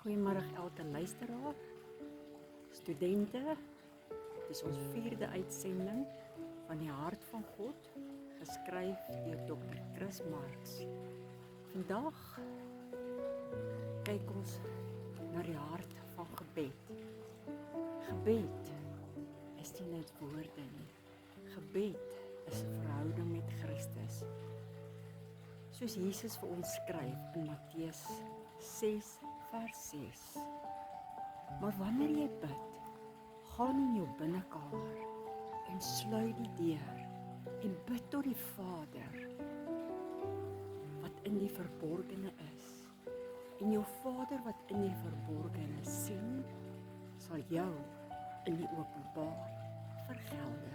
Goeiemôre elke luisteraar, studente. Dis ons 4de uitsending van die Hart van God, geskryf deur Dr. Chris Marx. Vandag kyk ons na die hart van gebed. Gebed is nie net woorde nie. Gebed is 'n verhouding met Christus. Soos Jesus vir ons skryf in Matteus 6 vers 6. Maar wanneer jy bid, gaan in jou binnekamer en sluit die deur en bid tot die Vader wat in die verborgene is. En jou Vader wat in die verborgene sien, sal jou in die openbaar vergelde.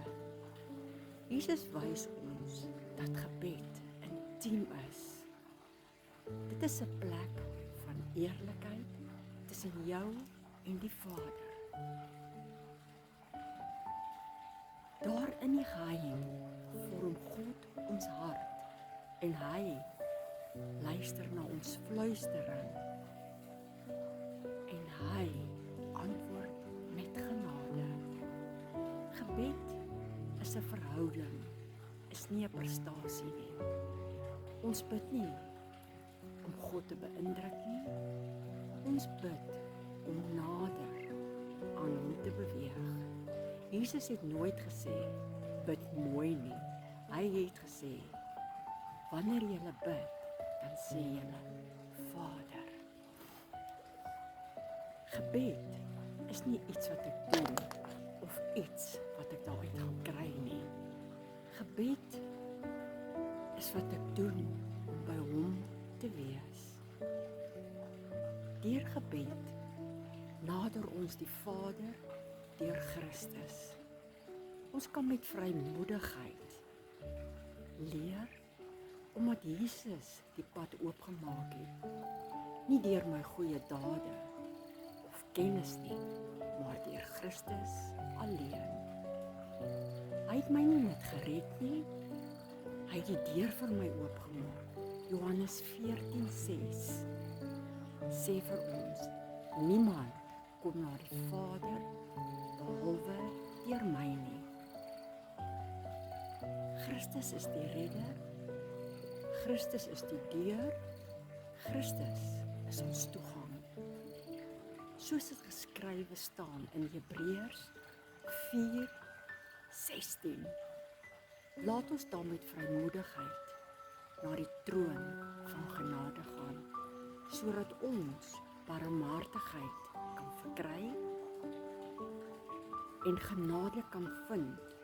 Jesus wys ons dat gebed intiem is. Dit is 'n plek van eerlikheid tussen jou en die Vader. Daar in die geheim vorm God ons hart en hy luister na ons fluistering en hy antwoord met genade. Gebed is 'n verhouding, is nie 'n prestasie nie. Ons bid nie om God te beïndruk nie. Ons bid om nader aan hom te beweeg. Jesus het nooit gesê, bid mooi nie. Hy het gesê, wanneer jy bid, dan sê jy, Vader. Gebed is nie iets wat ek doen, of iets wat ek daaruit gaan kry nie. Gebed is wat ek doen om by hom te wees. Deur gebed nader ons die Vader deur Christus. Ons kan met vrymoedigheid leer omdat Jesus die pad oopgemaak het. Nie deur my goeie dade of kennis nie, maar deur Christus alleen. Hy het my nie net gered nie, hy het die deur vir my oopgemaak. Johannes 14:6 sê vir ons, niemand kom na die Vader behalwe deur my nie. Christus is die redder, Christus is die deur, Christus is ons toegang. Soos dit geskrywe staan in Hebreërs 4:16. Laat ons dan met vrymoedigheid na die troon van genade gaan, sodat ons barmhartigheid kan verkry en genade kan vind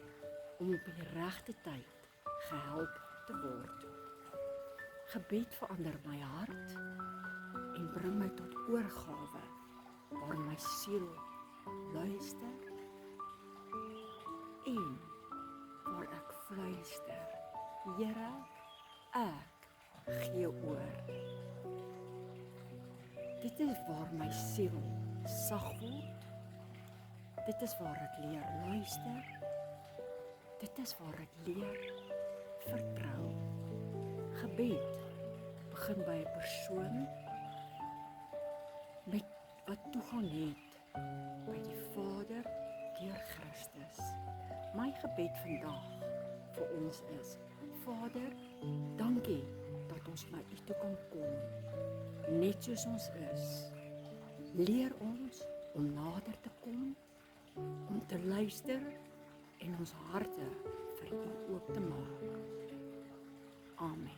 om op die regte tyd gehelp te word. Gebed verander my hart en bring my tot oorgawe waar my siel luister en waar ek fluister, Here, ek gee oor. Dit is waar my siel sag word. Dit is waar ek leer luister. Dit is waar ek leer vertrou. Gebed begin by 'n persoon met wat toegang het by die Vader deur Christus. My gebed vandag vir ons is, Vader, dankie dat ons na U toe kan kom, net soos ons is. Leer ons om nader te kom, om te luister en ons harte vir U oop te maak. Amen.